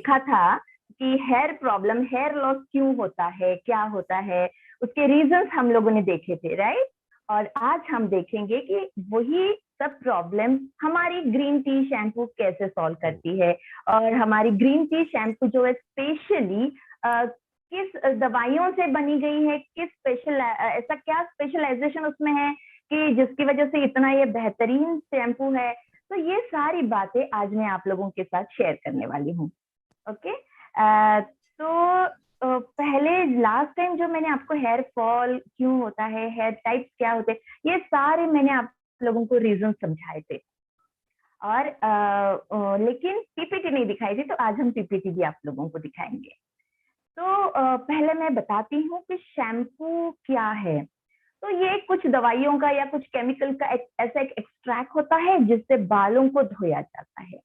देखा था कि हेयर प्रॉब्लम, हेयर लॉस क्यों होता है, क्या होता है, उसके रीजंस हम लोगों ने देखे थे, राइट। और आज हम देखेंगे कि वही सब प्रॉब्लम हमारी ग्रीन टी शैम्पू कैसे सॉल्व करती है। और हमारी ग्रीन टी शैम्पू जो है स्पेशली किस दवाइयों से बनी गई है, किस स्पेशल ऐसा क्या स्पेशलाइजेशन उसमें है कि जिसकी वजह से इतना ये बेहतरीन शैम्पू है। तो ये सारी बातें आज मैं आप लोगों के साथ शेयर करने वाली हूँ। ओके। तो पहले लास्ट टाइम जो मैंने आपको हेयर फॉल क्यों होता है, हेयर टाइप्स क्या होते हैं, ये सारे मैंने आप लोगों को रीजन समझाए थे। और लेकिन पीपीटी नहीं दिखाई थी, तो आज हम पीपीटी भी आप लोगों को दिखाएंगे। तो पहले मैं बताती हूँ कि शैम्पू क्या है। तो ये कुछ दवाइयों का या कुछ केमिकल का ऐसा एक एक्सट्रैक्ट होता है जिससे बालों को धोया जाता है।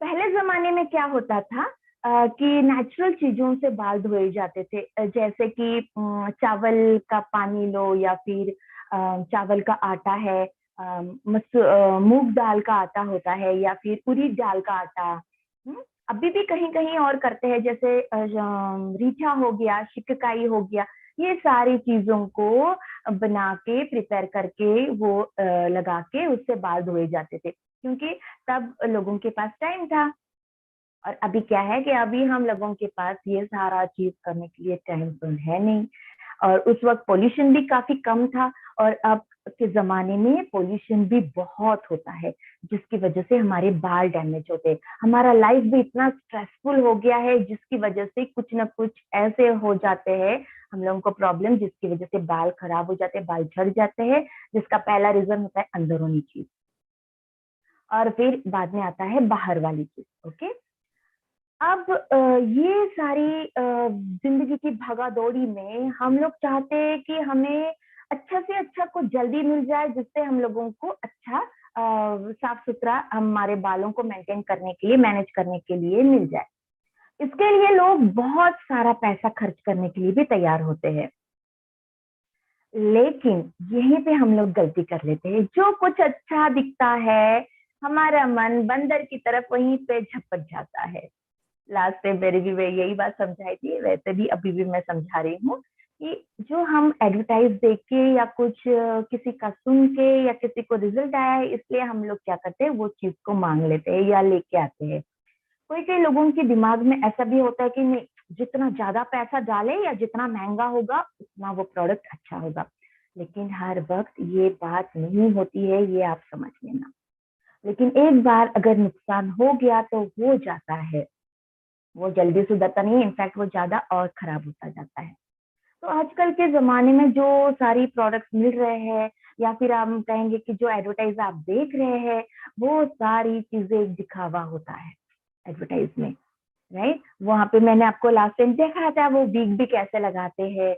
पहले जमाने में क्या होता था कि नेचुरल चीजों से बाल धोए जाते थे, जैसे कि चावल का पानी लो, या फिर चावल का आटा है, मूंग दाल का आटा होता है, या फिर उड़द दाल का आटा। अभी भी कहीं कहीं और करते हैं, जैसे रीठा हो गया, शिककाई हो गया। ये सारी चीजों को बना के प्रिपेयर करके वो लगा के उससे बाल धोए जाते थे, क्योंकि तब लोगों के पास टाइम था। और अभी क्या है कि अभी हम लोगों के पास ये सारा चीज करने के लिए टाइम तो है नहीं। और उस वक्त पोल्यूशन भी काफी कम था, और अब के जमाने में पोल्यूशन भी बहुत होता है, जिसकी वजह से हमारे बाल डैमेज होते हैं। हमारा लाइफ भी इतना स्ट्रेसफुल हो गया है, जिसकी वजह से कुछ ना कुछ ऐसे हो जाते हैं हम लोगों को प्रॉब्लम, जिसकी वजह से बाल खराब हो जाते हैं, बाल झड़ जाते हैं, जिसका पहला रीजन होता है अंदरूनी चीज, और फिर बाद में आता है बाहर वाली चीज। ओके। अब ये सारी जिंदगी की भागा दौड़ी में हम लोग चाहते हैं कि हमें अच्छा से अच्छा कुछ जल्दी मिल जाए, जिससे हम लोगों को अच्छा साफ सुथरा हमारे बालों को मेंटेन करने के लिए, मैनेज करने के लिए मिल जाए। इसके लिए लोग बहुत सारा पैसा खर्च करने के लिए भी तैयार होते हैं। लेकिन यहीं पे हम लोग गलती कर लेते हैं। जो कुछ अच्छा दिखता है, हमारा मन बंदर की तरफ वहीं पे झपट जाता है। लास्ट टाइम मेरी भी मैं यही बात समझाई थी, वैसे भी अभी भी मैं समझा रही हूँ कि जो हम एडवर्टाइज देख के या कुछ किसी का सुन के या किसी को रिजल्ट आया है, इसलिए हम लोग क्या करते हैं, वो चीज को मांग लेते हैं या लेके आते हैं। कोई कई लोगों के दिमाग में ऐसा भी होता है कि नहीं, जितना ज्यादा पैसा डाले या जितना महंगा होगा उतना वो प्रोडक्ट अच्छा होगा। लेकिन हर वक्त ये बात नहीं होती है, ये आप समझ लेना। लेकिन एक बार अगर नुकसान हो गया तो हो जाता है, वो जल्दी सुधरता नहीं है, इनफैक्ट वो ज्यादा और खराब होता जाता है। तो आजकल के जमाने में जो सारी प्रोडक्ट्स मिल रहे हैं, या फिर हम कहेंगे कि जो एडवर्टाइज आप देख रहे हैं, वो सारी चीजें एक दिखावा होता है एडवर्टाइज में, राइट। वहां पे मैंने आपको लास्ट टाइम देखा था वो विग भी कैसे लगाते हैं।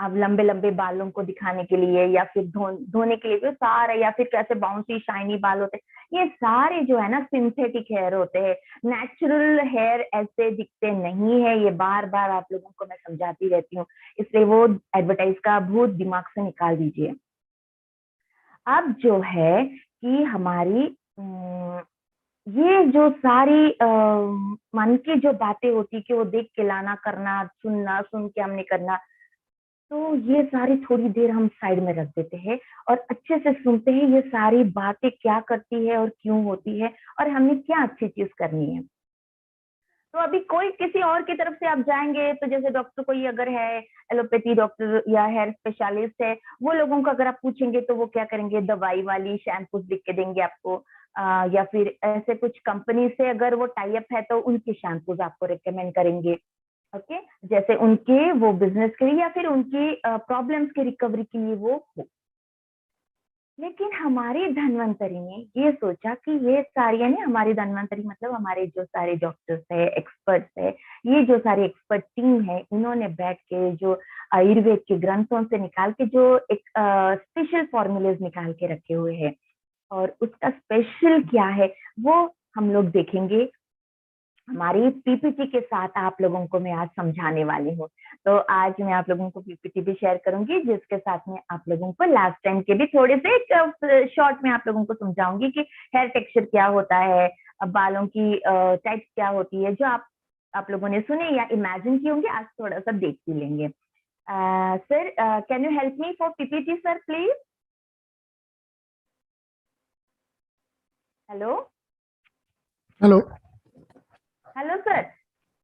अब लंबे लंबे बालों को दिखाने के लिए, या फिर धोने के लिए, तो सारे, या फिर कैसे बाउंसी शाइनी बाल होते हैं, ये सारे जो है ना सिंथेटिक हेयर होते हैं। नेचुरल हेयर ऐसे दिखते नहीं है, ये बार बार आप लोगों को मैं समझाती रहती हूँ। इसलिए वो एडवर्टाइज का भूत दिमाग से निकाल दीजिए। अब जो है कि हमारी ये जो सारी मन की जो बातें होती कि वो देख के लाना, करना, सुनना, सुन के हमने करना, तो ये सारी थोड़ी देर हम साइड में रख देते हैं और अच्छे से सुनते हैं ये सारी बातें क्या करती है और क्यों होती है, और हमें क्या अच्छी चीज करनी है। तो अभी कोई किसी और की तरफ से आप जाएंगे, तो जैसे डॉक्टर कोई अगर है, एलोपैथी डॉक्टर या हेयर स्पेशलिस्ट है, वो लोगों को अगर आप पूछेंगे तो वो क्या करेंगे, दवाई वाली शैम्पू लिख के देंगे आपको। या फिर ऐसे कुछ कंपनी से अगर वो टाई अप है तो उनके शैम्पूज आपको रिकमेंड करेंगे। ओके। जैसे उनके वो बिजनेस के लिए या फिर उनकी प्रॉब्लम्स की रिकवरी के लिए वो हो। लेकिन हमारी धन्वंतरी ने ये सोचा कि ये सारी, यानी हमारी धन्वंतरी मतलब हमारे जो सारे डॉक्टर्स है, एक्सपर्ट्स है, ये जो सारी एक्सपर्ट टीम है, इन्होंने बैठ के जो आयुर्वेद के ग्रंथों से निकाल के जो एक स्पेशल फॉर्मूलेज निकाल के रखे हुए हैं, और उसका स्पेशल क्या है वो हम लोग देखेंगे। हमारी पीपीटी के साथ आप लोगों को मैं आज समझाने वाली हूँ। तो आज मैं आप लोगों को पीपीटी भी शेयर करूंगी, जिसके साथ में आप लोगों को लास्ट टाइम के भी थोड़े से शॉर्ट में आप लोगों को समझाऊंगी कि हेयर टेक्सचर क्या होता है, बालों की टाइप्स क्या होती है, जो आप लोगों ने सुने या इमेजिन की होंगी, आज थोड़ा सा देख भी लेंगे। Sir, can you help me for PPT sir please? Hello. Hello. Hello sir.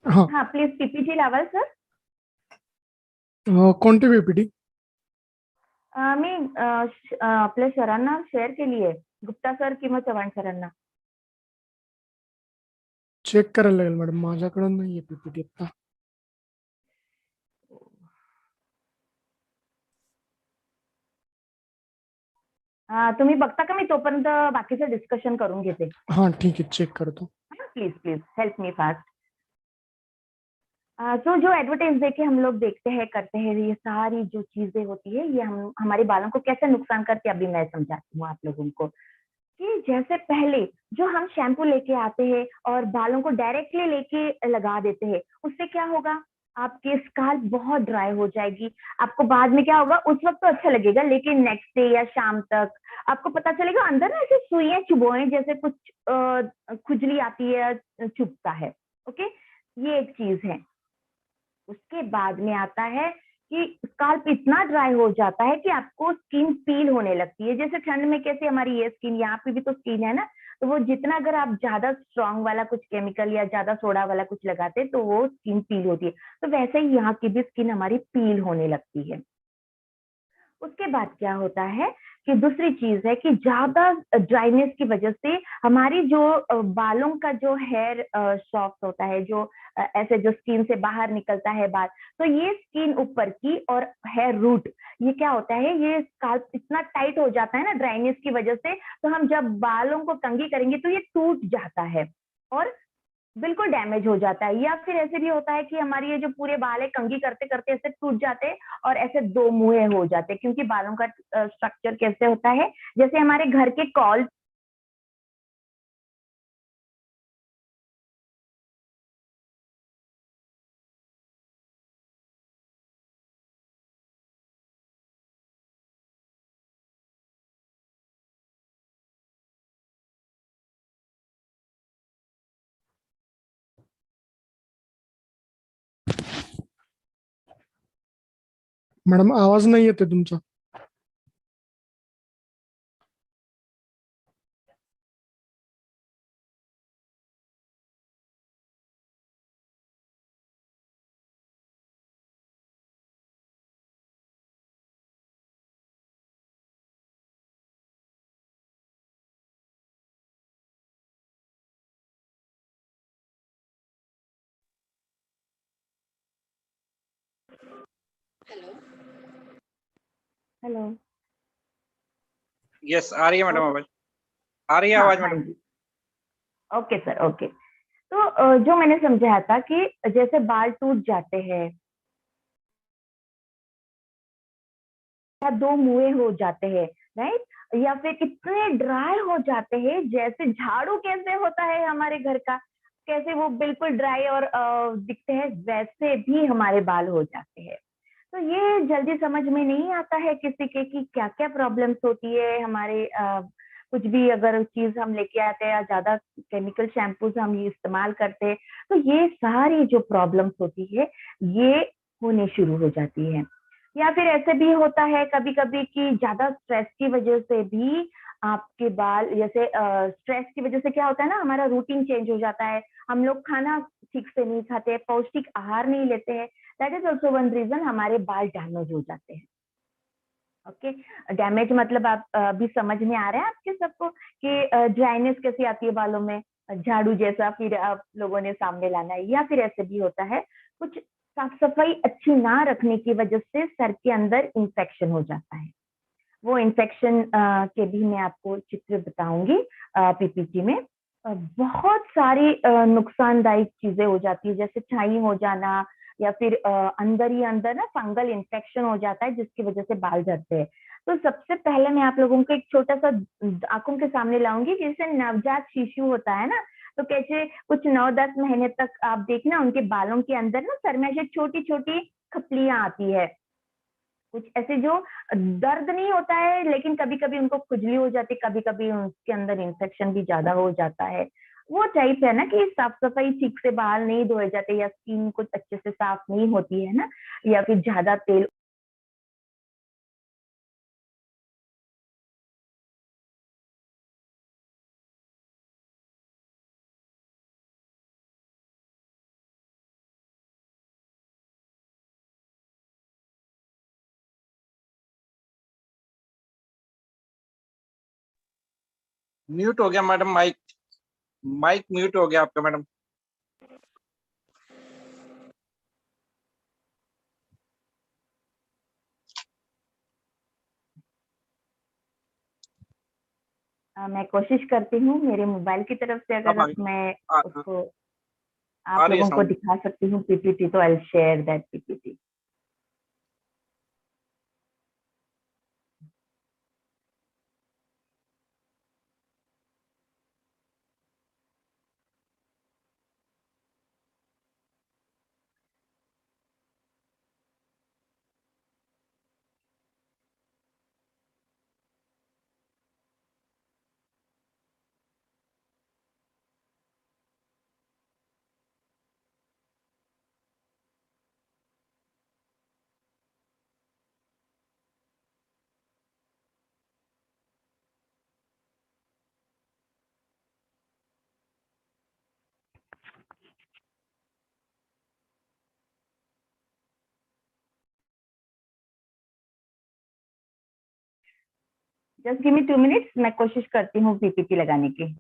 हाँ, हाँ प्लीज पीपीटी लावाल सर. कोणती पीपीटी? मी आपल्या सरांना शेअर केली आहे, गुप्ता सर किंवा चव्हाण सरांना. चेक करायला लागेल मॅडम, माझ्याकडे नाहीये पीपीटी आता. तुम्ही बघता का? मी तोपर्यंत बाकीचं डिस्कशन करून घेते. हाँ ठीक है, चेक करता हूँ. Please please help me fast. तो जो एडवर्टाइज देके हम लोग देखते हैं, करते हैं, ये सारी जो चीजें होती है, ये हम हमारे बालों को कैसे नुकसान करती है, अभी मैं समझाती हूँ आप लोगों को. कि जैसे पहले जो हम शैम्पू लेके आते हैं और बालों को डायरेक्टली लेके लगा देते हैं, उससे क्या होगा? आपकी स्काल्प बहुत ड्राई हो जाएगी. आपको बाद में क्या होगा? उस वक्त तो अच्छा लगेगा, लेकिन नेक्स्ट डे या शाम तक आपको पता चलेगा अंदर ना ऐसे सुइयां चुभोए जैसे कुछ खुजली आती है, चुभता है. ओके, ये एक चीज है. उसके बाद में आता है कि स्काल्प इतना ड्राई हो जाता है कि आपको स्किन पील होने लगती है. जैसे ठंड में कैसे हमारी ये स्किन, यहाँ पे भी तो स्किन है ना, तो वो जितना अगर आप ज्यादा स्ट्रॉन्ग वाला कुछ केमिकल या ज्यादा सोडा वाला कुछ लगाते हैं तो वो स्किन पील होती है. तो वैसे ही यहाँ की भी स्किन हमारी पील होने लगती है. उसके बाद क्या होता है कि दूसरी चीज है कि ज्यादा ड्राइनेस की वजह से हमारी जो बालों का जो हेयर सॉफ्ट होता है, जो ऐसे जो स्किन से बाहर निकलता है बाल, तो ये स्किन ऊपर की और हेयर रूट, ये क्या होता है, ये स्काल्प इतना टाइट हो जाता है ना ड्राइनेस की वजह से, तो हम जब बालों को कंघी करेंगे तो ये टूट जाता है और बिल्कुल डैमेज हो जाता है. या फिर ऐसे भी होता है कि हमारी ये जो पूरे बाल है, कंघी करते करते ऐसे टूट जाते हैं और ऐसे दो मुंहे हो जाते हैं. क्योंकि बालों का स्ट्रक्चर कैसे होता है, जैसे हमारे घर के कॉल. मॅडम आवाज नाही येते तुमचा. हेलो. यस, आ रही है मैडम आवाज. आ रही है हाँ आवाज हाँ मैडम. जी. Okay sir, okay. तो जो मैंने समझाया था कि जैसे बाल टूट जाते हैं या दो मुंहे हो जाते हैं, राइट, या फिर इतने ड्राई हो जाते हैं, जैसे झाड़ू कैसे होता है हमारे घर का, कैसे वो बिल्कुल ड्राई और दिखते हैं, वैसे भी हमारे बाल हो जाते हैं. तो ये जल्दी समझ में नहीं आता है किसी के कि क्या क्या प्रॉब्लम्स होती है हमारे कुछ भी अगर चीज हम लेके आते हैं या ज्यादा केमिकल शैम्पूज हम ये इस्तेमाल करते हैं, तो ये सारी जो प्रॉब्लम्स होती है ये होने शुरू हो जाती है. या फिर ऐसे भी होता है कभी कभी कि ज्यादा स्ट्रेस की वजह से भी आपके बाल, जैसे स्ट्रेस की वजह से क्या होता है ना, हमारा रूटीन चेंज हो जाता है, हम लोग खाना ठीक से नहीं खाते, पौष्टिक आहार नहीं लेते हैं. That is also one reason हमारे बाल डैमेज हो जाते हैं. ओके, डैमेज मतलब आप अभी समझ में आ रहा है आपके सबको कि ड्राइनेस कैसी आती है बालों में, झाड़ू जैसा फिर आप लोगों ने सामने लाना है. या फिर ऐसे भी होता है कुछ साफ सफाई अच्छी ना रखने की वजह से सर के अंदर इंफेक्शन हो जाता है. वो इन्फेक्शन के भी मैं आपको चित्र बताऊंगी पीपीटी में. बहुत सारी नुकसानदायक चीजें हो जाती है, जैसे छाई हो जाना, या फिर अंदर ही अंदर ना फंगल इन्फेक्शन हो जाता है जिसकी वजह से बाल झड़ते हैं. तो सबसे पहले मैं आप लोगों को एक छोटा सा आंखों के सामने लाऊंगी, जैसे नवजात शिशु होता है ना, तो कैसे कुछ 9-10 महीने तक आप देखना उनके बालों के अंदर ना सर में ऐसे छोटी छोटी खपलियां आती है, कुछ ऐसे जो दर्द नहीं होता है, लेकिन कभी कभी उनको खुजली हो जाती है, कभी कभी उसके अंदर इन्फेक्शन भी ज्यादा हो जाता है। वो टाइप है ना कि साफ सफाई ठीक से बाल नहीं धोए जाते, या स्किन कुछ अच्छे से साफ नहीं होती है ना, या फिर ज्यादा तेल। म्यूट हो गया मैडम, माइक माइक म्यूट हो गया आपका मैडम। मैं कोशिश करती हूँ मेरे मोबाइल की तरफ से, अब अगर मैं उसको आ आप रही है लोगों को साउंड। दिखा सकती हूँ पीपीटी, तो I share that PPT. Just give me 2 minutes, मैं कोशिश करती हूँ पीपीटी लगाने की।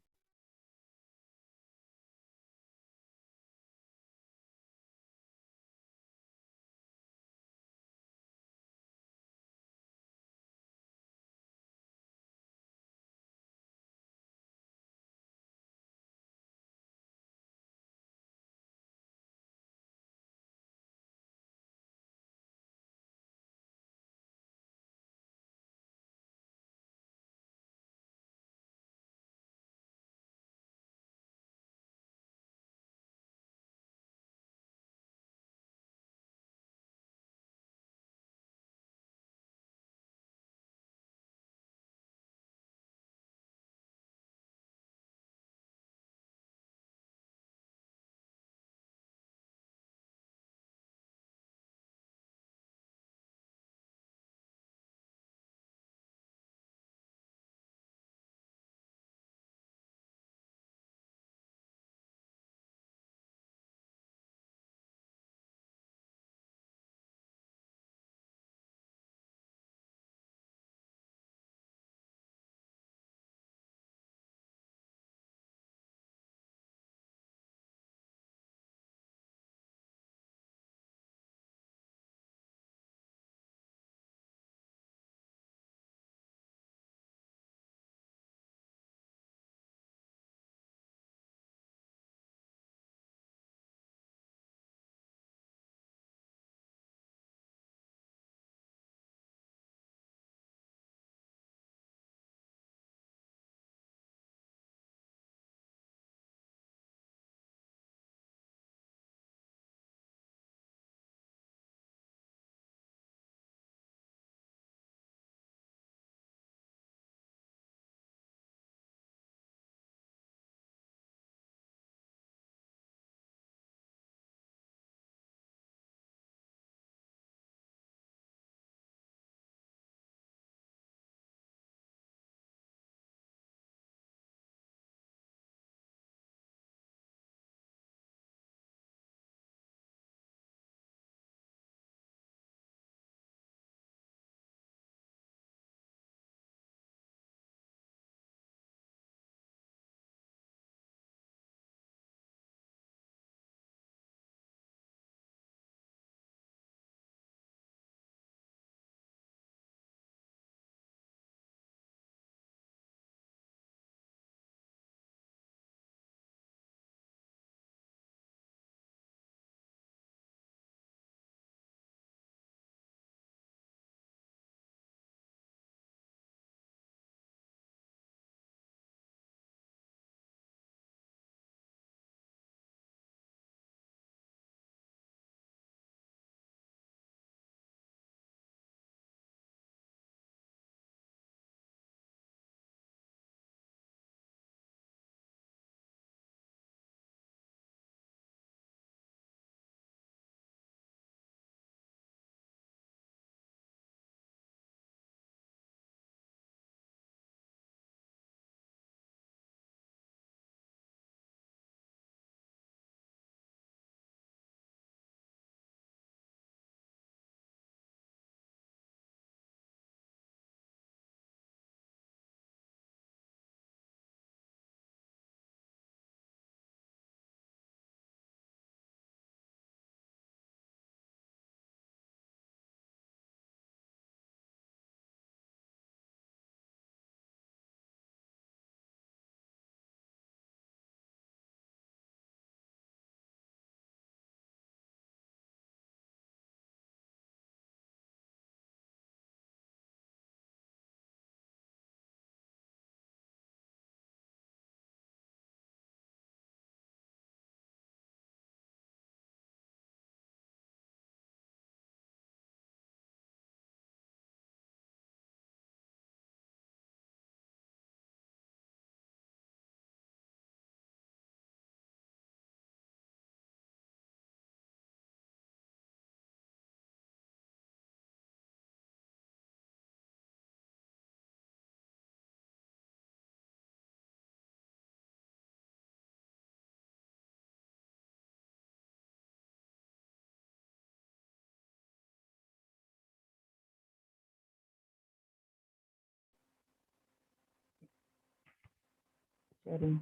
sharing.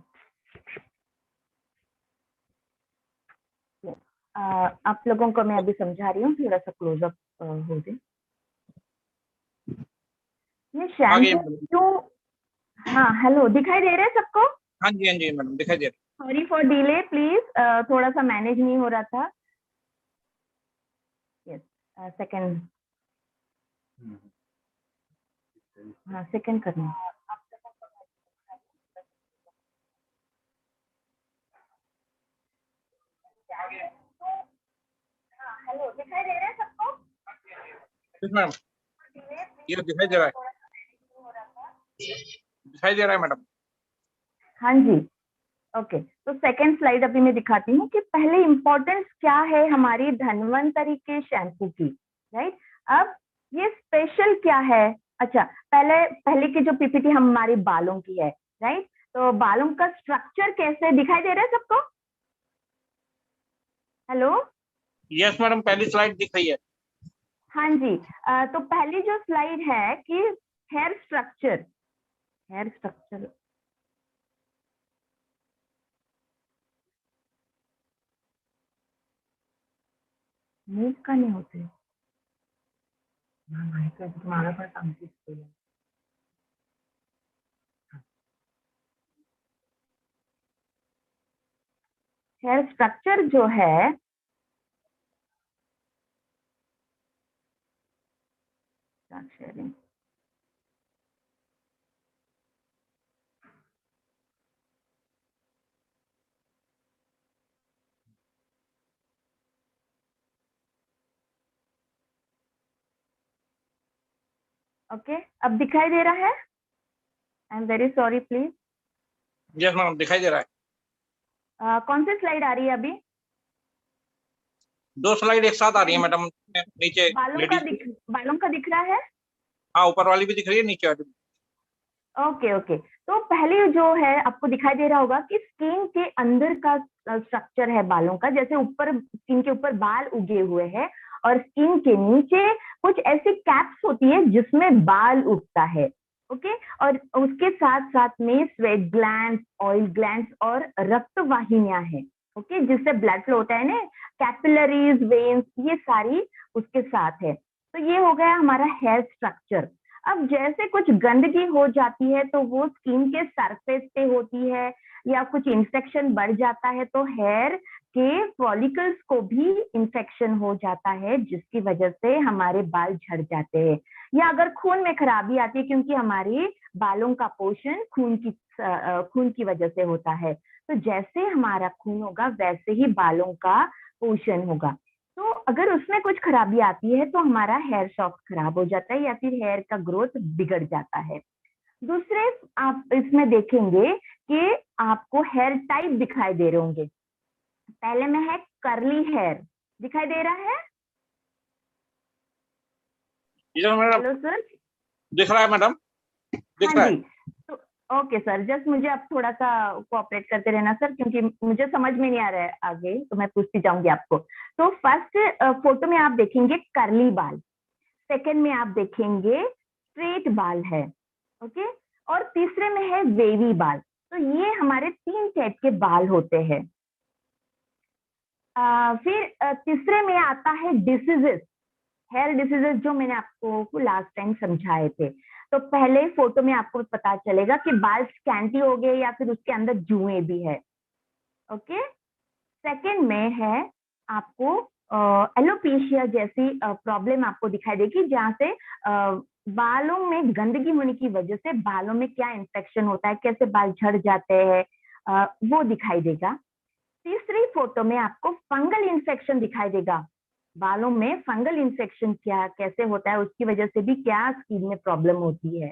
आप लोगों को मैं अभी समझा रही हूँ, थोड़ा सा क्लोजअप हो जाए। ये शैम्पू क्यों, हाँ हेलो, दिखाई दे रहा है सबको? हाँ जी मैडम दिखाई दे रहा सॉरी फॉर डिले प्लीज, थोड़ा सा मैनेज नहीं हो रहा था। यस, सेकंड, हाँ सेकंड करना। हेलो, दिखाई दे रहा है सबको? है मैडम, ये दिखाई दे रहा है, दिखाई दे रहा है मैडम। हाँ जी, ओके। तो सेकंड स्लाइड अभी मैं दिखाती हूँ कि पहले इम्पोर्टेंस क्या है हमारी धन्वंतरी के शैम्पू की, राइट। अब ये स्पेशल क्या है? अच्छा, पहले की जो पीपीटी हमारी बालों की है, राइट। तो बालों का स्ट्रक्चर कैसे दिखाई दे रहा है सबको? हेलो, यस मैडम, पहली स्लाइड दिख रही है। हाँ जी। तो पहली जो स्लाइड है कि hair structure, hair structure move करने होते हैं। तुम्हारा पर काम है। हेयर स्ट्रक्चर जो है, शेयरिंग, ओके, अब दिखाई दे रहा है? I am very sorry please. Yes madam, दिखाई दे रहा है। कौन सी स्लाइड आ रही है अभी? 2 स्लाइड एक साथ आ रही है मैडम, नीचे लेडीज। बालों का दिख रहा है? हाँ, ऊपर वाली भी दिख रही है, नीचे वाली भी। Okay okay. तो पहले जो है आपको दिखाई दे रहा होगा कि स्किन के अंदर का स्ट्रक्चर है बालों का, जैसे ऊपर स्किन के ऊपर बाल उगे हुए हैं और स्किन के नीचे कुछ ऐसी कैप्स होती है जिसमें बाल उगता है, ओके। और उसके साथ साथ में स्वेट ग्लैंड्स, ऑयल ग्लैंड्स और रक्त वाहिनियां हैं, ओके, जिससे ब्लड फ्लो होता है ना, कैपिलरीज, वेन्स, ये सारी उसके साथ है। तो ये हो गया हमारा हेयर स्ट्रक्चर। अब जैसे कुछ गंदगी हो जाती है तो वो स्किन के सरफेस पे होती है या कुछ इंफेक्शन बढ़ जाता है तो हेयर के फॉलिकल्स को भी इंफेक्शन हो जाता है, जिसकी वजह से हमारे बाल झड़ जाते हैं। या अगर खून में खराबी आती है, क्योंकि हमारी बालों का पोषण खून की वजह से होता है, तो जैसे हमारा खून होगा वैसे ही बालों का पोषण होगा। तो अगर उसमें कुछ खराबी आती है तो हमारा हेयर शॉफ्ट खराब हो जाता है या फिर हेयर का ग्रोथ बिगड़ जाता है। दूसरे, आप इसमें देखेंगे कि आपको हेयर टाइप दिखाई दे रहे होंगे। पहले में है कर्ली हेयर, दिखाई दे रहा है? हेलो सर, दिख रहा है मैडम, दिख हाँ रहा जी। है। तो ओके सर, जस्ट मुझे आप थोड़ा सा कोऑपरेट करते रहना सर, क्योंकि मुझे समझ में नहीं आ रहा है आगे, तो मैं पूछती जाऊंगी आपको। तो फर्स्ट फोटो में आप देखेंगे कर्ली बाल, सेकंड में आप देखेंगे स्ट्रेट बाल है, ओके, और तीसरे में है वेवी बाल। तो ये हमारे 3 टाइप के बाल होते हैं। फिर तीसरे में आता है डिसीजेस, हेयर डिसीजेस, जो मैंने आपको लास्ट टाइम समझाए थे। तो पहले फोटो में आपको पता चलेगा कि बाल स्कैंटी हो गए या फिर उसके अंदर जुएं भी है, ओके। सेकंड में है आपको एलोपेशिया जैसी प्रॉब्लम आपको दिखाई देगी, जहां से बालों में गंदगी होने की वजह से बालों में क्या इन्फेक्शन होता है, कैसे बाल झड़ जाते हैं, वो दिखाई देगा। तीसरी फोटो में आपको फंगल इन्फेक्शन दिखाई देगा, बालों में फंगल इन्फेक्शन क्या कैसे होता है, उसकी वजह से भी क्या स्किन में प्रॉब्लम होती है।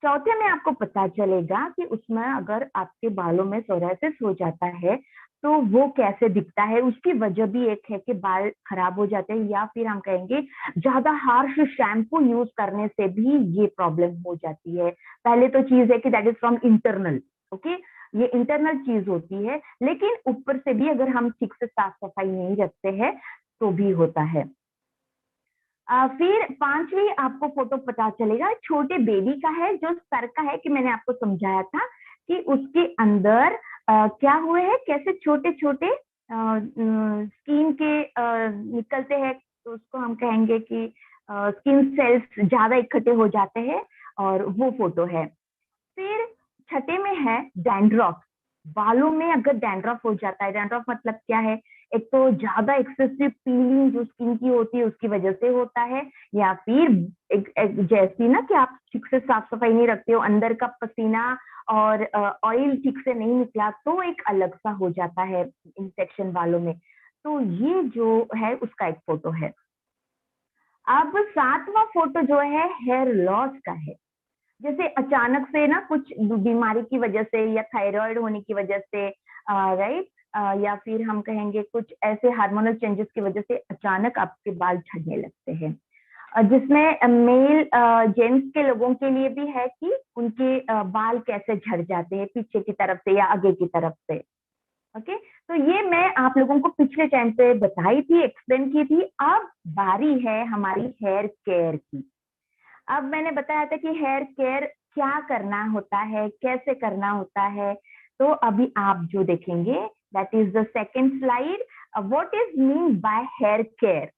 चौथे में आपको पता चलेगा कि उसमें अगर आपके बालों में सोरायसिस हो जाता है तो वो कैसे दिखता है, उसकी वजह भी एक है कि बाल खराब हो जाते हैं, या फिर हम कहेंगे ज्यादा हार्श शैम्पू यूज करने से भी ये प्रॉब्लम हो जाती है। पहले तो चीज है कि that is from internal, okay, ये इंटरनल चीज होती है, लेकिन ऊपर से भी अगर हम ठीक से साफ सफाई नहीं रखते हैं तो भी होता है। फिर पांचवी आपको फोटो पता चलेगा छोटे बेबी का है, जो सर का है, कि मैंने आपको समझाया था कि उसके अंदर क्या हुए हैं, कैसे छोटे छोटे स्किन के निकलते हैं, तो उसको हम कहेंगे कि स्किन सेल्स ज्यादा इकट्ठे हो जाते हैं, और वो फोटो है। फिर छठे में है डैंड्रफ। बालों में अगर डैंड्रफ हो जाता है, डैंड्रफ मतलब क्या है, एक तो ज्यादा एक्सेसिव पीलिंग जो स्किन की होती है उसकी वजह से होता है, या फिर जैसी ना कि आप ठीक से साफ सफाई नहीं रखते हो, अंदर का पसीना और ऑयल ठीक से नहीं निकला तो एक अलग सा हो जाता है इन्फेक्शन बालों में। तो ये जो है उसका एक फोटो है। अब सातवां फोटो जो है हेयर लॉस का है। जैसे अचानक से ना कुछ बीमारी की वजह से या थायराइड होने की वजह से, राइट, या फिर हम कहेंगे कुछ ऐसे हार्मोनल चेंजेस की वजह से अचानक आपके बाल झड़ने लगते हैं, जिसमें मेल जेंट्स के लोगों के लिए भी है कि उनके बाल कैसे झड़ जाते हैं पीछे की तरफ से या आगे की तरफ से। ओके, तो ये मैं आप लोगों को पिछले टाइम पे बताई थी, एक्सप्लेन की थी। अब बारी है हमारी हेयर केयर की। अब मैंने बताया था कि हेयर केयर क्या करना होता है, कैसे करना होता है। तो अभी आप जो देखेंगे that is the second slide, what is mean by hair care.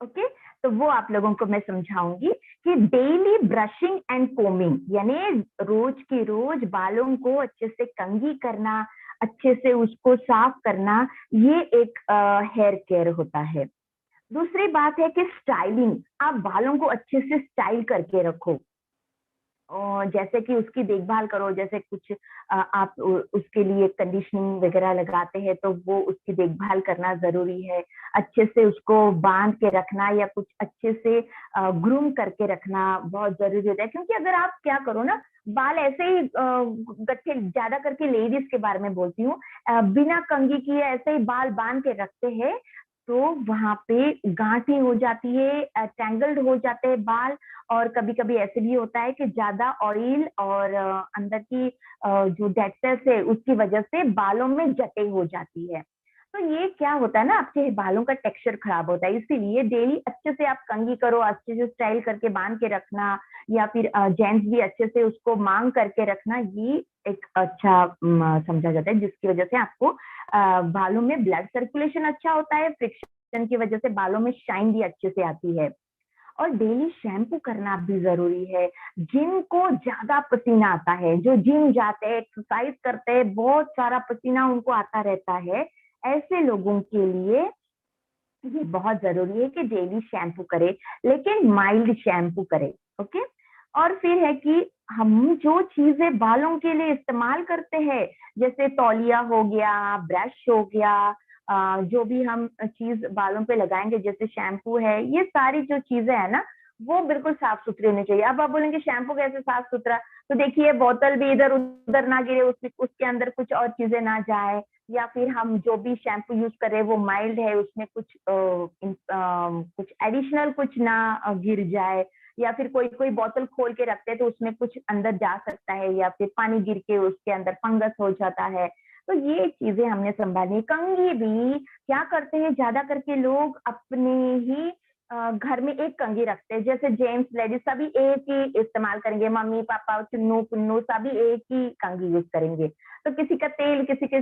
Okay, तो वो आप लोगों को मैं समझाऊंगी कि डेली ब्रशिंग एंड कोमिंग, यानी रोज की रोज बालों को अच्छे से कंघी करना, अच्छे से उसको साफ करना, ये एक हेयर केयर होता है। दूसरी बात है कि स्टाइलिंग, आप बालों को अच्छे से स्टाइल करके रखो, और जैसे कि उसकी देखभाल करो, जैसे कुछ आप उसके लिए कंडीशनिंग वगैरह लगाते हैं तो वो उसकी देखभाल करना जरूरी है। अच्छे से उसको बांध के रखना या कुछ अच्छे से ग्रूम करके रखना बहुत जरूरी होता है, क्योंकि अगर आप क्या करो ना, बाल ऐसे ही गट्ठे, ज्यादा करके लेडीज के बारे में बोलती हूँ, बिना कंघी किए ऐसे ही बाल बांध के रखते हैं तो वहां पे गांठें हो जाती है, टैंगल्ड हो जाते हैं बाल। और कभी कभी ऐसे भी होता है कि ज्यादा ऑयल और अंदर की जो डेड सेल्स है उसकी वजह से बालों में जटे हो जाती है। तो ये क्या होता है ना, आपके बालों का टेक्सचर खराब होता है। इसीलिए डेली अच्छे से आप कंघी करो, अच्छे से स्टाइल करके बांध के रखना, या फिर जेंट्स भी अच्छे से उसको मांग करके रखना, ये एक अच्छा समझा जाता है, जिसकी वजह से आपको बालों में ब्लड सर्कुलेशन अच्छा होता है, फ्रिक्शन की वजह से बालों में शाइन भी अच्छे से आती है। और डेली शैम्पू करना भी जरूरी है। जिनको ज्यादा पसीना आता है, जो जिम जाते हैं, एक्सरसाइज करते हैं, बहुत सारा पसीना उनको आता रहता है, ऐसे लोगों के लिए ये बहुत जरूरी है कि डेली शैम्पू करे, लेकिन माइल्ड शैम्पू करे। ओके, और फिर है कि हम जो चीजें बालों के लिए इस्तेमाल करते हैं, जैसे तौलिया हो गया, ब्रश हो गया, जो भी हम चीज बालों पे लगाएंगे जैसे शैम्पू है, ये सारी जो चीजें है ना वो बिल्कुल साफ सुथरी होनी चाहिए। अब आप बोलेंगे शैम्पू कैसे साफ सुथरा, तो देखिए बोतल भी इधर उधर ना गिरे, उसके अंदर कुछ और चीजें ना जाए, या फिर हम जो भी शैम्पू यूज कर रहे हैं वो माइल्ड है, उसमें कुछ एडिशनल कुछ ना गिर जाए, या फिर कोई कोई बोतल खोल के रखते हैं तो उसमें कुछ अंदर जा सकता है, या फिर पानी गिर के उसके अंदर फंगस हो जाता है। तो ये चीजें हमने संभाली। कंघी भी क्या करते हैं, ज्यादा करके लोग अपने ही घर में एक कंघी रखते हैं, जैसे जेंट्स लेडीज सभी एक ही इस्तेमाल करेंगे, मम्मी पापा चुन्नू पुन्नू सभी एक ही कंघी यूज करेंगे। तो किसी का तेल किसी के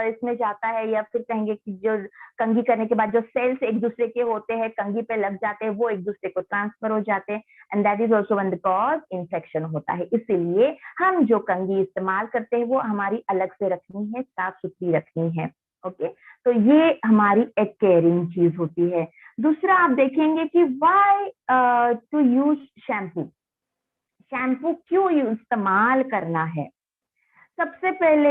इसमें जाता है, या फिर कहेंगे कि जो कंघी करने के बाद जो सेल्स एक दूसरे के होते हैं कंघी पे लग जाते हैं वो एक दूसरे को ट्रांसफर हो जाते हैं, and that is also one the cause infection होता है। इसीलिए हम जो कंघी इस्तेमाल करते हैं वो हमारी अलग से रखनी है, साफ सुथरी रखनी है। ओके, तो ये हमारी एक केयरिंग चीज होती है। दूसरा आप देखेंगे कि why to use shampoo, shampoo क्यों इस्तेमाल करना है। सबसे पहले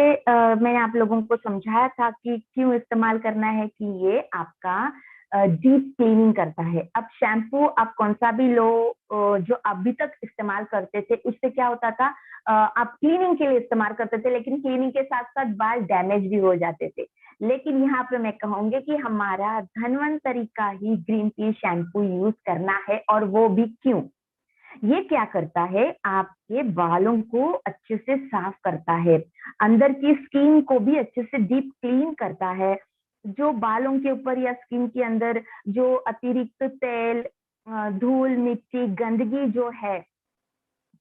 मैंने आप लोगों को समझाया था कि क्यों इस्तेमाल करना है, कि ये आपका डीप क्लीनिंग करता है। अब शैम्पू आप कौन सा भी लो, जो अभी तक इस्तेमाल करते थे उससे क्या होता था, आप क्लीनिंग के लिए इस्तेमाल करते थे, लेकिन क्लीनिंग के साथ साथ बाल डैमेज भी हो जाते थे। लेकिन यहाँ पे मैं कहूंगी कि हमारा धन्वंतरी का ही ग्रीन टी शैम्पू यूज करना है, और वो भी क्यों। ये क्या करता है, आपके बालों को अच्छे से साफ करता है, अंदर की स्किन को भी अच्छे से डीप क्लीन करता है। जो बालों के ऊपर या स्किन के अंदर जो अतिरिक्त तेल, धूल, मिट्टी, गंदगी जो है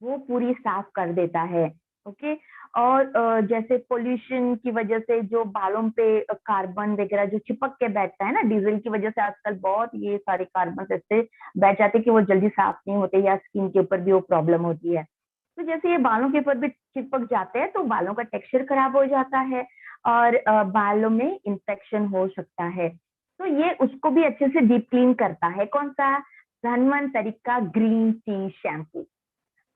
वो पूरी साफ कर देता है। ओके। और जैसे पोल्यूशन की वजह से जो बालों पे कार्बन वगैरह जो चिपक के बैठता है ना, डीजल की वजह से आजकल बहुत ये सारे कार्बन ऐसे बैठ जाते हैं कि वो जल्दी साफ नहीं होते, या स्किन के ऊपर भी वो प्रॉब्लम होती है। तो जैसे ये बालों के ऊपर भी चिपक जाते हैं तो बालों का टेक्सचर खराब हो जाता है, और बालों में इंफेक्शन हो सकता है। तो ये उसको भी अच्छे से डीप क्लीन करता है। कौन सा? धन्वंतरी का ग्रीन टी शैम्पू।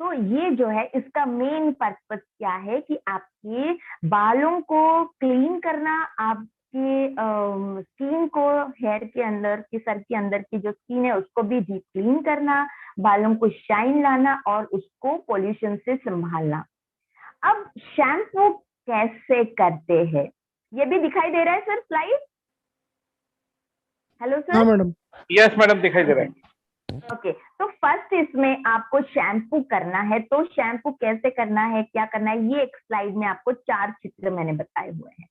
तो ये जो है इसका मेन पर्पस क्या है कि आपके बालों को क्लीन करना, आपके स्किन को, हेयर के अंदर की, सर के अंदर की जो स्किन है उसको भी डीप क्लीन करना, बालों को शाइन लाना और उसको पोल्यूशन से संभालना। अब शैम्पू कैसे करते हैं ये भी दिखाई दे रहा है सर, स्लाइड। हेलो हाँ सर। मैडम। यस मैडम, दिखाई दे रहा है। ओके, तो फर्स्ट इसमें आपको शैम्पू करना है। तो शैम्पू कैसे करना है, क्या करना है, ये एक स्लाइड में आपको 4 चित्र मैंने बताए हुए हैं।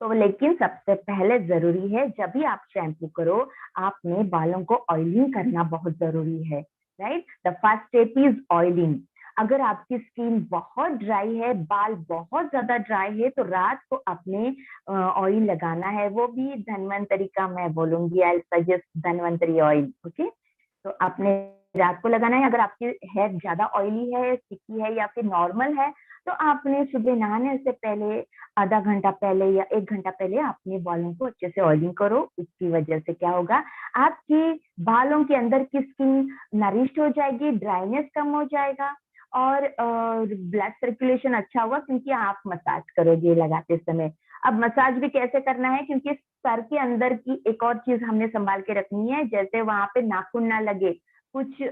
तो लेकिन सबसे पहले जरूरी है, जब भी आप शैम्पू करो, आपने बालों को ऑयलिंग करना बहुत जरूरी है, right. The first step is oiling. अगर आपकी स्किन बहुत ड्राई है, बाल बहुत ज्यादा ड्राई है, तो रात को आपने ऑयल लगाना है, वो भी धन्वंतरी का मैं बोलूंगी, I suggest Dhanvantari oil. Okay, तो आपने रात को लगाना है। अगर आपकी हेयर ज्यादा ऑयली है, स्टिकी है या फिर नॉर्मल है, तो आपने सुबह नहाने से पहले आधा घंटा पहले या 1 घंटा पहले अपने बालों को अच्छे से ऑयलिंग करो। उसकी वजह से क्या होगा, आपकी बालों के अंदर की स्किन नरिश्ड हो जाएगी, ड्राइनेस कम हो जाएगा, और ब्लड सर्कुलेशन अच्छा होगा, क्योंकि आप मसाज करोगे लगाते समय। अब मसाज भी कैसे करना है, क्योंकि सर के अंदर की एक और चीज हमने संभाल के रखनी है, जैसे वहां पे नाखून ना लगे, कुछ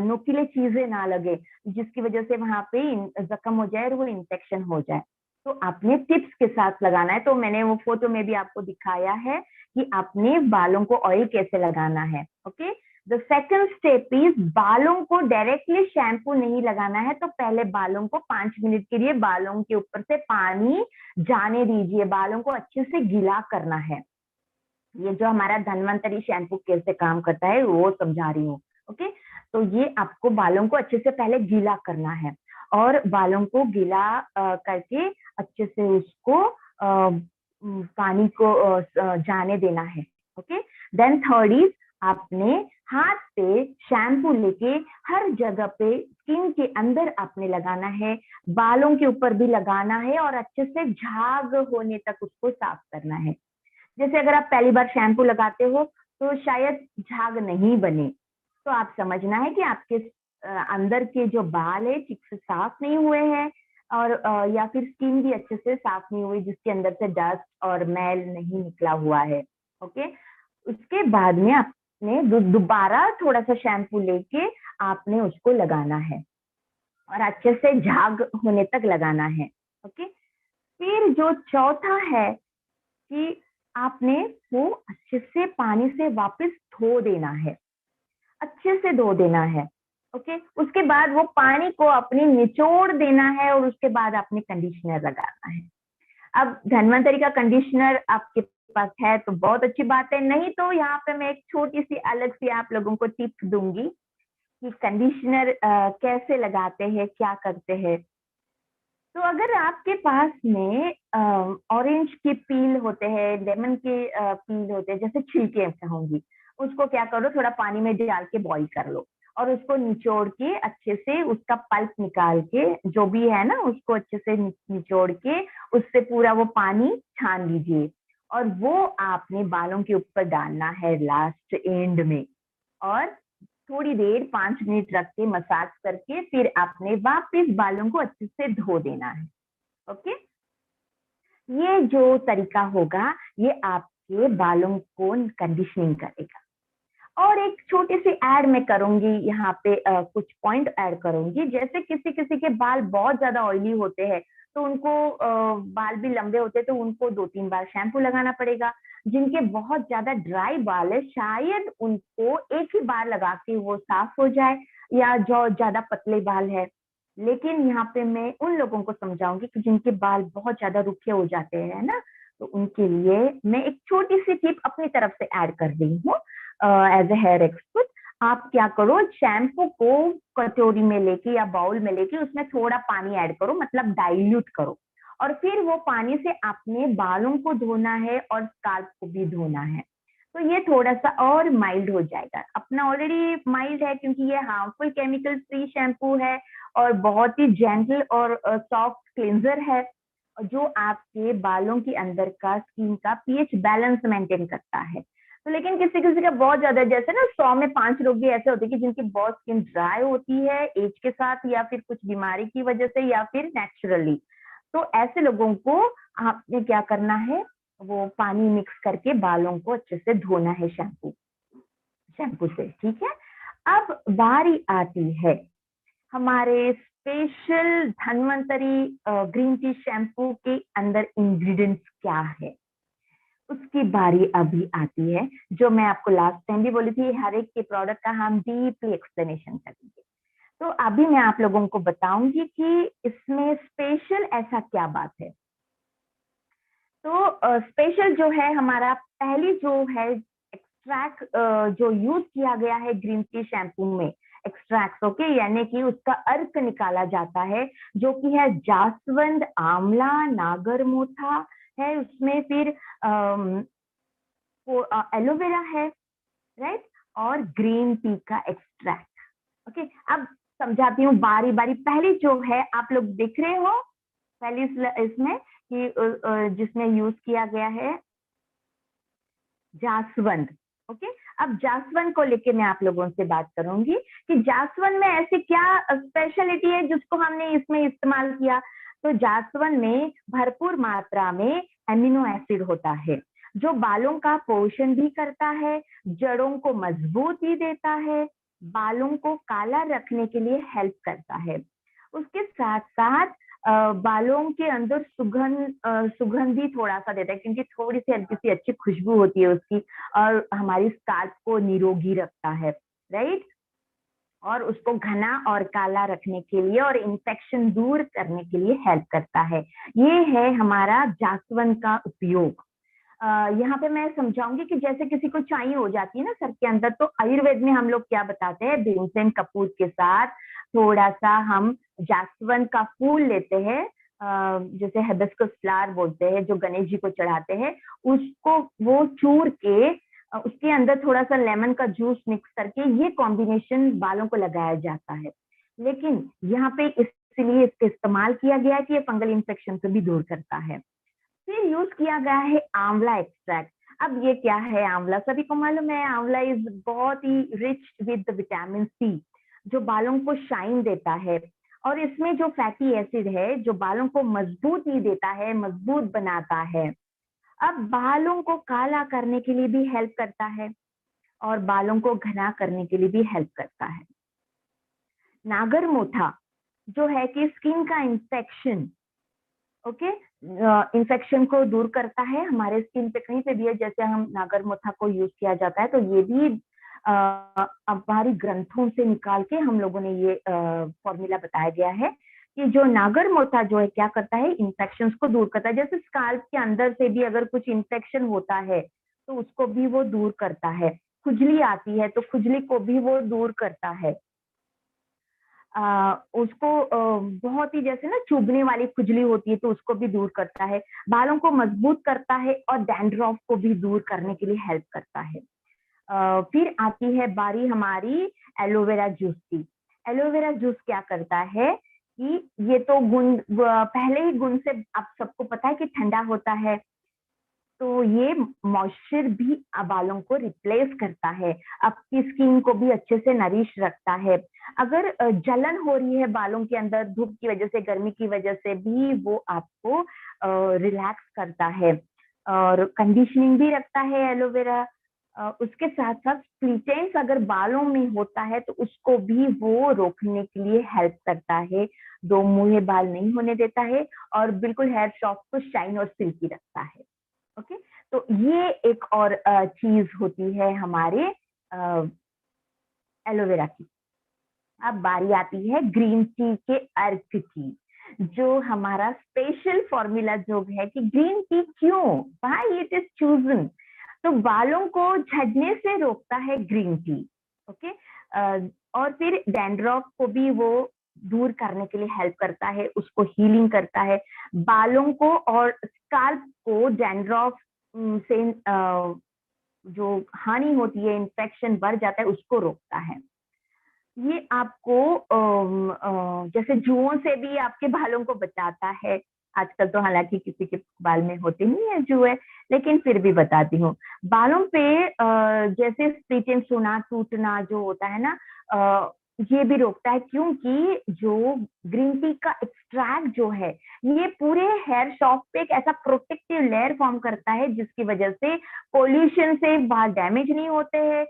नुकीले चीजें ना लगे, जिसकी वजह से वहां पे जख्म हो जाए और वो इन्फेक्शन हो जाए। तो आपने टिप्स के साथ लगाना है। तो मैंने वो फोटो में भी आपको दिखाया है कि आपने बालों को ऑयल कैसे लगाना है। Okay, the second step is, बालों को डायरेक्टली शैम्पू नहीं लगाना है। तो पहले बालों को 5 मिनट के लिए बालों के ऊपर से पानी जाने दीजिए, बालों को अच्छे से गीला करना है। ये जो हमारा धन्वंतरी शैम्पू कैसे काम करता है वो समझा रही हूँ। ओके, तो ये आपको बालों को अच्छे से पहले गीला करना है, और बालों को गीला करके अच्छे से उसको पानी को जाने देना है। ओके, देन थर्ड इज, आपने हाथ पे शैम्पू लेके हर जगह पे स्किन के अंदर आपने लगाना है, बालों के ऊपर भी लगाना है, और अच्छे से झाग होने तक उसको साफ करना है। जैसे अगर आप पहली बार शैम्पू लगाते हो तो शायद झाग नहीं बने, तो आप समझना है कि आपके अंदर के जो बाल है ठीक से साफ नहीं हुए हैं, और या फिर स्किन भी अच्छे से साफ नहीं हुई, जिसके अंदर से डस्ट और मैल नहीं निकला हुआ है। ओके, उसके बाद में आपने दोबारा थोड़ा सा शैम्पू लेके आपने उसको लगाना है, और अच्छे से झाग होने तक लगाना है। ओके, फिर जो चौथा है कि आपने वो अच्छे से पानी से वापस धो देना है, अच्छे से धो देना है। ओके, उसके बाद वो पानी को अपने निचोड़ देना है, और उसके बाद आपने कंडीशनर लगाना है। अब धन्वंतरी का कंडीशनर आपके पास है तो बहुत अच्छी बात है, नहीं तो यहाँ पे मैं एक छोटी सी अलग सी आप लोगों को टिप्स दूंगी कि कंडीशनर कैसे लगाते हैं, क्या करते हैं। तो अगर आपके पास में ऑरेंज के पील होते हैं, लेमन के पील होते हैं, जैसे छिलके कहूंगी, उसको क्या करो, थोड़ा पानी में डाल के बॉईल कर लो, और उसको निचोड़ के अच्छे से उसका पल्प निकाल के, जो भी है ना, उसको अच्छे से निचोड़ के उससे पूरा वो पानी छान लीजिए, और वो आपने बालों के ऊपर डालना है लास्ट एंड में, और थोड़ी देर 5 मिनट रख के मसाज करके फिर आपने वापस बालों को अच्छे से धो देना है। ओके, ये जो तरीका होगा ये आपके बालों को कंडीशनिंग करेगा। और एक छोटी सी ऐड मैं करूंगी यहाँ पे, कुछ पॉइंट ऐड करूंगी। जैसे किसी किसी के बाल बहुत ज्यादा ऑयली होते हैं, तो उनको बाल भी लंबे होते हैं, तो उनको 2-3 बार शैम्पू लगाना पड़ेगा। जिनके बहुत ज्यादा ड्राई बाल है, शायद उनको एक ही बार लगा के वो साफ हो जाए, या जो ज्यादा पतले बाल है। लेकिन यहाँ पे मैं उन लोगों को समझाऊंगी कि जिनके बाल बहुत ज्यादा रूखे हो जाते हैं ना, तो उनके लिए मैं एक छोटी सी टिप अपनी तरफ से ऐड कर रही हूँ एज ए हेयर एक्सपर्ट। आप क्या करो, शैम्पू को कटोरी में लेके या बाउल में लेके उसमें थोड़ा पानी ऐड करो, मतलब डाइल्यूट करो, और फिर वो पानी से अपने बालों को धोना है और स्काल्प को भी धोना है। तो ये थोड़ा सा और माइल्ड हो जाएगा। अपना ऑलरेडी माइल्ड है क्योंकि ये हार्मफुल केमिकल फ्री शैम्पू है और बहुत ही जेंटल और सॉफ्ट क्लिंजर है जो आपके बालों के अंदर का स्किन का पीएच बैलेंस मेंटेन करता है। तो लेकिन किसी किसी का बहुत ज्यादा, जैसे ना 100 में 5 लोग भी ऐसे होते हैं कि जिनकी बहुत स्किन ड्राई होती है एज के साथ, या फिर कुछ बीमारी की वजह से, या फिर नेचुरली। तो ऐसे लोगों को आपने क्या करना है, वो पानी मिक्स करके बालों को अच्छे से धोना है शैम्पू से, ठीक है। अब बारी आती है हमारे special Dhanvantari green tea shampoo के अंदर इंग्रेडिएंट्स क्या है, उसकी बारी अभी आती है, जो मैं आपको लास्ट टाइम भी बोली थी, हर एक के प्रोडक्ट का हम डीपली एक्सप्लेनेशन करेंगे। तो अभी मैं आप लोगों को बताऊंगी कि इसमें स्पेशल ऐसा क्या बात है। तो स्पेशल जो है हमारा, पहली जो है एक्सट्रैक्ट जो यूज किया गया है ग्रीन टी शैम्पू में, एक्सट्रैक्ट, ओके, यानी कि उसका अर्क निकाला जाता है, जो कि है जास्वंद, आंवला, नागरमोथा है उसमें, फिर एलोवेरा है, राइट, और ग्रीन टी का एक्सट्रैक्ट। ओके, अब समझाती हूँ बारी बारी। पहली जो है आप लोग देख रहे हो, पहली इसमें कि जिसमें यूज किया गया है जास्वंद। ओके, अब जास्वंद को लेके मैं आप लोगों से बात करूंगी कि जास्वंद में ऐसी क्या स्पेशलिटी है जिसको हमने इसमें इस्तेमाल किया। तो जास्वंद में भरपूर मात्रा में एमिनो एसिड होता है, जो बालों का पोषण भी करता है, जड़ों को मजबूती देता है, बालों को काला रखने के लिए हेल्प करता है। उसके साथ साथ बालों के अंदर सुगंध भी थोड़ा सा देता है, क्योंकि थोड़ी सी हल्की सी अच्छी खुशबू होती है उसकी, और हमारी स्काल्प को निरोगी रखता है, राइट, और उसको घना और काला रखने के लिए और इन्फेक्शन दूर करने के लिए हेल्प करता है। ये है हमारा जास्वंद का उपयोग। यहाँ पे मैं समझाऊंगी कि जैसे किसी को चाई हो जाती है ना सर के अंदर, तो आयुर्वेद में हम लोग क्या बताते हैं, भीमसेन कपूर के साथ थोड़ा सा हम जास्वंद का फूल लेते हैं, जैसे हिबिस्कस फ्लावर बोलते हैं, जो गणेश जी को चढ़ाते हैं, उसको वो चूर के उसके अंदर थोड़ा सा लेमन का जूस मिक्स करके ये कॉम्बिनेशन बालों को लगाया जाता है। लेकिन यहाँ पे इसलिए इसका इस्तेमाल किया गया है कि ये फंगल इन्फेक्शन से भी दूर करता है। फिर यूज किया गया है आंवला एक्सट्रैक्ट। अब ये क्या है आंवला, सभी को मालूम है, आंवला इज बहुत ही रिच विद विटामिन सी, जो बालों को शाइन देता है, और इसमें जो फैटी एसिड है जो बालों को मजबूती देता है, मजबूत बनाता है। अब बालों को काला करने के लिए भी हेल्प करता है और बालों को घना करने के लिए भी हेल्प करता है। नागरमोथा जो है कि स्किन का इन्फेक्शन, ओके, इन्फेक्शन को दूर करता है। हमारे स्किन पे कहीं पे भी है, जैसे हम नागरमोथा को यूज किया जाता है, तो ये भी हमारी ग्रंथों से निकाल के हम लोगों ने ये फॉर्मूला बताया गया है कि जो नागरमोथा जो है क्या करता है, इन्फेक्शंस को दूर करता है। जैसे स्काल्प के अंदर से भी अगर कुछ इन्फेक्शन होता है तो उसको भी वो दूर करता है। खुजली आती है तो खुजली को भी वो दूर करता है। उसको बहुत ही जैसे ना चुभने वाली खुजली होती है तो उसको भी दूर करता है। बालों को मजबूत करता है और डैंड्रफ को भी दूर करने के लिए हेल्प करता है। फिर आती है बारी हमारी एलोवेरा जूस की। एलोवेरा जूस क्या करता है कि ये तो गुण पहले ही गुण से आप सबको पता है कि ठंडा होता है, तो ये मॉइस्चर भी बालों को रिप्लेस करता है, आपकी स्किन को भी अच्छे से नरिश रखता है। अगर जलन हो रही है बालों के अंदर धूप की वजह से, गर्मी की वजह से भी, वो आपको रिलैक्स करता है और कंडीशनिंग भी रखता है एलोवेरा। उसके साथ साथ स्प्लिटेंस अगर बालों में होता है तो उसको भी वो रोकने के लिए हेल्प करता है, दो मुंहे बाल नहीं होने देता है और बिल्कुल हेयर शॉफ्ट को शाइन और सिल्की रखता है। ओके, तो ये एक और चीज होती है हमारे एलोवेरा की। अब बारी आती है ग्रीन टी के अर्क की, जो हमारा स्पेशल फॉर्मूला जो है कि ग्रीन टी क्यों, व्हाई इट इज चूजन। तो बालों को झड़ने से रोकता है ग्रीन टी। ओके। और फिर डैंड्रफ को भी वो दूर करने के लिए हेल्प करता है, उसको हीलिंग करता है। बालों को और स्काल्प को डैंड्रफ से जो हानि होती है, इन्फेक्शन बढ़ जाता है, उसको रोकता है। ये आपको जैसे जुओं से भी आपके बालों को बचाता है। आजकल तो हालांकि किसी के बाल में होते नहीं है जुए, लेकिन फिर भी बताती हूँ। बालों पे जैसे स्प्लिट एंड्स होना, टूटना जो होता है ना, ये भी रोकता है, क्योंकि जो ग्रीन टी का एक्सट्रैक्ट जो है, ये पूरे हेयर शॉफ्ट पे एक ऐसा प्रोटेक्टिव लेयर फॉर्म करता है, जिसकी वजह से पोल्यूशन से बाल डैमेज नहीं होते हैं,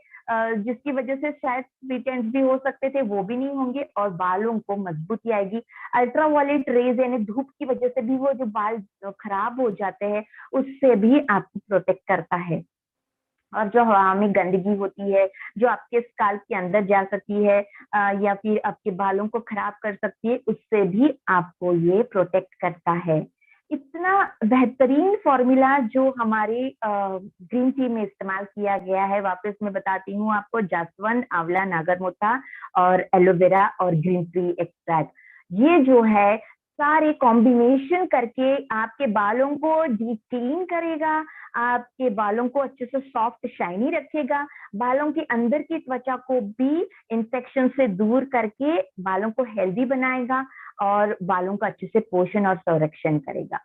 जिसकी वजह से शायद स्प्लिट एंड्स भी हो सकते थे, वो भी नहीं होंगे, और बालों को मजबूती आएगी। अल्ट्रावायलेट रेज यानी धूप की वजह से भी वो जो बाल खराब हो जाते हैं, उससे भी आपको प्रोटेक्ट करता है। और जो हवा में गंदगी होती है, जो आपके स्काल्प के अंदर जा सकती है या फिर आपके बालों को खराब कर सकती है, उससे भी आपको ये प्रोटेक्ट करता है। इतना बेहतरीन फॉर्मूला जो हमारे ग्रीन टी में इस्तेमाल किया गया है, वापस मैं बताती हूँ आपको। जासवंत, आंवला, नागरमोथा और एलोवेरा और ग्रीन टी एक्सट्रैक्ट, ये जो है सारे कॉम्बिनेशन करके आपके बालों को डीप क्लीन करेगा, आपके बालों को अच्छे से सॉफ्ट शाइनी रखेगा, बालों के अंदर की त्वचा को भी इन्फेक्शन से दूर करके बालों को हेल्दी बनाएगा और बालों का अच्छे से पोषण और संरक्षण करेगा।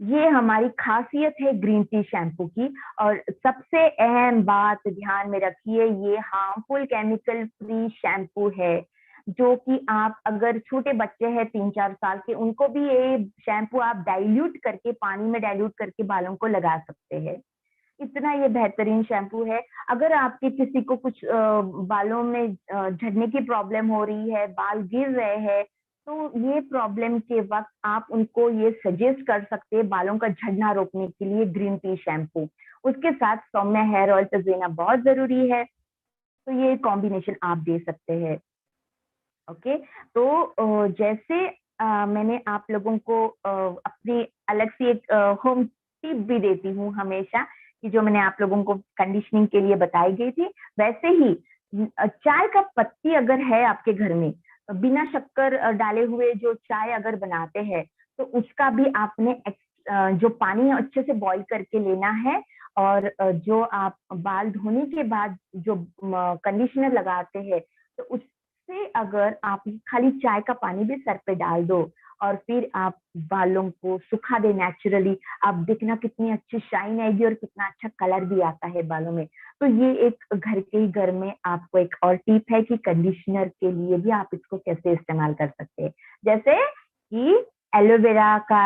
ये हमारी खासियत है ग्रीन टी शैम्पू की। और सबसे अहम बात ध्यान में रखिए, ये हार्मफुल केमिकल फ्री शैम्पू है, जो कि आप अगर छोटे बच्चे हैं 3-4 साल के, उनको भी ये शैम्पू आप डाइल्यूट करके, पानी में डाइल्यूट करके बालों को लगा सकते हैं। इतना ये बेहतरीन शैम्पू है। अगर आपके किसी को कुछ बालों में झड़ने की प्रॉब्लम हो रही है, बाल गिर रहे हैं, तो ये प्रॉब्लम के वक्त आप उनको ये सजेस्ट कर सकते हैं बालों का झड़ना रोकने के लिए ग्रीन टी शैम्पू। उसके साथ सौम्य हेयर ऑयल तो देना बहुत जरूरी है, तो ये कॉम्बिनेशन आप दे सकते हैं। ओके। तो जैसे मैंने आप लोगों को अपनी अलग से एक होम टिप भी देती हूँ हमेशा, कि जो मैंने आप लोगों को कंडीशनिंग के लिए बताई गई थी, वैसे ही चाय का पत्ती अगर है आपके घर में, बिना शक्कर डाले हुए जो चाय अगर बनाते हैं, तो उसका भी आपने जो पानी है अच्छे से बॉईल करके लेना है। और जो आप बाल धोने के बाद जो कंडीशनर लगाते हैं, तो उससे अगर आप खाली चाय का पानी भी सर पे डाल दो और फिर आप बालों को सुखा दे नेचुरली, आप देखना कितनी अच्छी शाइन आएगी और कितना अच्छा कलर भी आता है बालों में। तो ये एक घर के ही घर में आपको एक और टिप है कि कंडीशनर के लिए भी आप इसको कैसे इस्तेमाल कर सकते हैं। जैसे कि एलोवेरा का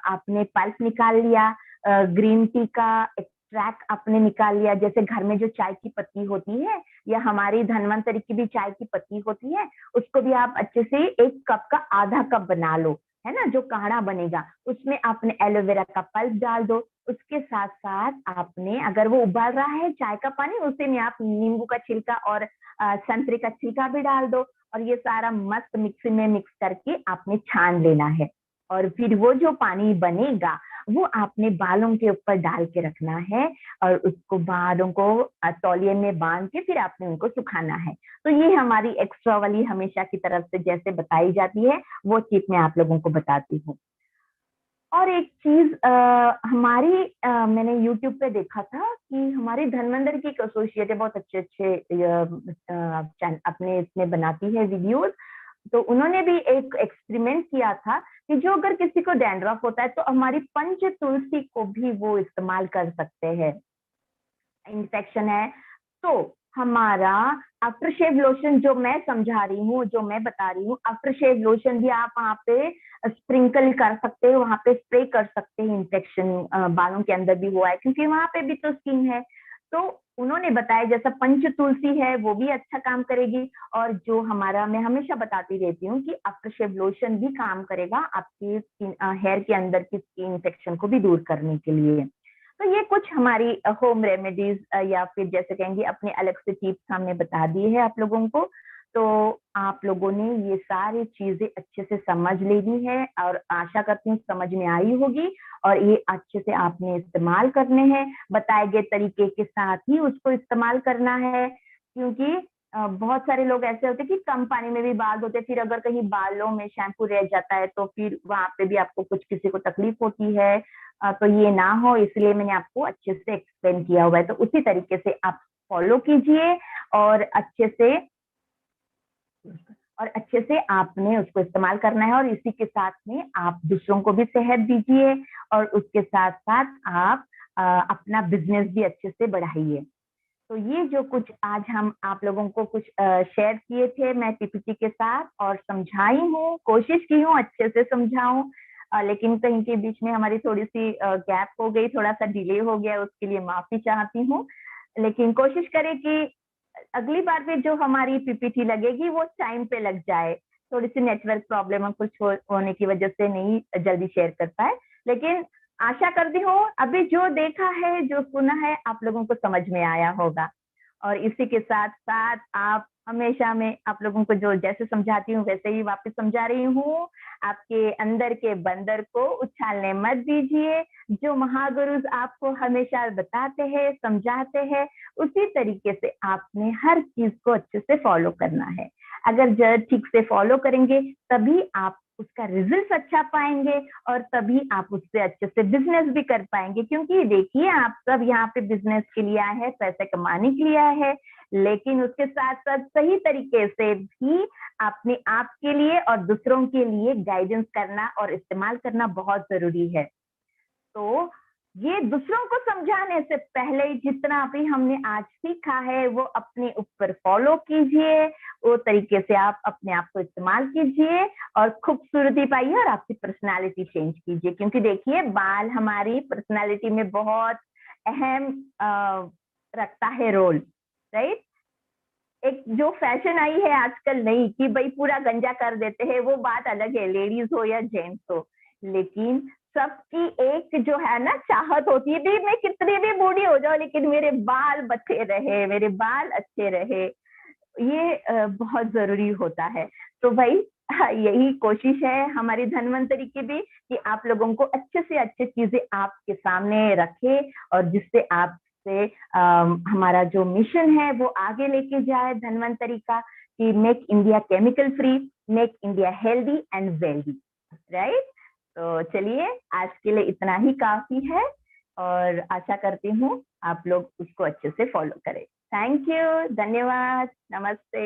आपने पल्प निकाल लिया, ग्रीन टी का एक्सट्रैक्ट आपने निकाल लिया, जैसे घर में जो चाय की पत्ती होती है या हमारी धन्वंतरी की भी चाय की पत्ती होती है, उसको भी आप अच्छे से 1 कप का आधा कप बना लो, है ना, जो काढ़ा बनेगा। उसमें आपने एलोवेरा का पल्प डाल दो। उसके साथ साथ आपने, अगर वो उबाल रहा है चाय का पानी, उसी में आप नींबू का छिलका और संतरे का छिलका भी डाल दो, और ये सारा मस्त मिक्सी में मिक्स करके आपने छान लेना है। और फिर वो जो पानी बनेगा, वो आपने बालों के ऊपर डाल के रखना है और उसको बालों को तौलिए में बांध के फिर आपने उनको सुखाना है। तो ये हमारी एक्स्ट्रा वाली हमेशा की तरफ से जैसे बताई जाती है, वो टिप मैं आप लोगों को बताती हूँ। और एक चीज हमारी मैंने यूट्यूब पे देखा था कि हमारी धनवंतरी की एक एसोसिएट है, बहुत अच्छे अच्छे अपने इसमें बनाती है वीडियोस। तो उन्होंने भी एक एक्सपेरिमेंट किया था कि जो अगर किसी को डैंड्रफ होता है, तो हमारी पंच तुलसी को भी वो इस्तेमाल कर सकते हैं। इन्फेक्शन है तो हमारा आफ्टर शेव लोशन, जो मैं समझा रही हूँ, जो मैं बता रही हूँ, आफ्टर शेव लोशन भी आप वहाँ पे स्प्रिंकल कर सकते हो, वहाँ पे स्प्रे कर सकते हैं। इन्फेक्शन बालों के अंदर भी हुआ है, क्योंकि वहाँ पे भी तो स्किन है। तो उन्होंने बताया जैसा पंच तुलसी है वो भी अच्छा काम करेगी, और जो हमारा, मैं हमेशा बताती रहती हूँ कि आफ्टर शेव लोशन भी काम करेगा आपकी हेयर के अंदर की स्किन इन्फेक्शन को भी दूर करने के लिए। तो ये कुछ हमारी होम रेमेडीज या फिर जैसे कहेंगे अपने अलग से टिप्स हमने बता दिए हैं आप लोगों को। तो आप लोगों ने ये सारी चीजें अच्छे से समझ लेनी है, और आशा करती हूँ समझ में आई होगी, और ये अच्छे से आपने इस्तेमाल करने हैं, बताए गए तरीके के साथ ही उसको इस्तेमाल करना है। क्योंकि बहुत सारे लोग ऐसे होते हैं कि कम पानी में भी बाल धोते, फिर अगर कहीं बालों में शैम्पू रह जाता है तो फिर वहां पे भी आपको कुछ किसी को तकलीफ होती है। तो ये ना हो इसलिए मैंने आपको अच्छे से एक्सप्लेन किया हुआ है, तो उसी तरीके से आप फॉलो कीजिए और अच्छे से आपने उसको इस्तेमाल करना है, और इसी के साथ में आप दूसरों को भी सेहत दीजिए और उसके साथ साथ आप अपना बिजनेस भी अच्छे से बढ़ाइए। तो ये जो कुछ आज हम आप लोगों को कुछ शेयर किए थे मैं पीपीटी के साथ, और समझाई हूँ, कोशिश की हूँ अच्छे से समझाऊं, लेकिन कहीं के बीच में हमारी थोड़ी सी गैप हो गई, थोड़ा सा डिले हो गया, उसके लिए माफी चाहती हूँ। लेकिन कोशिश करें कि अगली बार भी जो हमारी पीपीटी लगेगी वो टाइम पे लग जाए। थोड़ी सी नेटवर्क प्रॉब्लम होने की वजह से नहीं जल्दी शेयर कर पाए, लेकिन आशा करती हूँ अभी जो देखा है, जो सुना है, आप लोगों को समझ में आया होगा। और इसी के साथ साथ आप हमेशा मैं आप लोगों को जो जैसे समझाती हूँ वैसे ही वापस समझा रही हूँ, आपके अंदर के बंदर को उछालने मत दीजिए। जो महागुरुज आपको हमेशा बताते हैं, समझाते हैं, उसी तरीके से आपने हर चीज को अच्छे से फॉलो करना है। अगर जब ठीक से फॉलो करेंगे तभी आप उसका रिजल्ट अच्छा पाएंगे, और तभी आप उससे अच्छे से बिजनेस भी कर पाएंगे। क्योंकि देखिए आप सब यहाँ पे बिजनेस के लिए आए हैं, पैसे कमाने के लिए आए हैं, लेकिन उसके साथ साथ सही तरीके से भी अपने आप के लिए और दूसरों के लिए गाइडेंस करना और इस्तेमाल करना बहुत जरूरी है। तो ये दूसरों को समझाने से पहले जितना भी हमने आज सीखा है वो अपने ऊपर फॉलो कीजिए, वो तरीके से आप अपने आप को इस्तेमाल कीजिए और खूबसूरती पाइए और आपकी पर्सनालिटी चेंज कीजिए। क्योंकि देखिए बाल हमारी पर्सनालिटी में बहुत अहम रखता है रोल, राइट। एक जो फैशन आई है आजकल नई कि भाई पूरा गंजा कर देते हैं, वो बात अलग है, लेडीज हो या जेंट्स हो, लेकिन सबकी एक जो है ना चाहत होती है भी मैं कितनी भी बूढ़ी हो जाऊं लेकिन मेरे बाल बचे रहे, मेरे बाल अच्छे रहे, ये बहुत जरूरी होता है। तो भाई यही कोशिश है हमारी धन्वंतरी की भी कि आप लोगों को अच्छे से अच्छे चीजें आपके सामने रखे, और जिससे आप से हमारा जो मिशन है वो आगे लेके जाए धन्वंतरी का, कि make India chemical free, make India healthy and wealthy, right. तो चलिए आज के लिए इतना ही काफी है, और आशा करती हूँ आप लोग उसको अच्छे से फॉलो करें। थैंक यू, धन्यवाद, नमस्ते।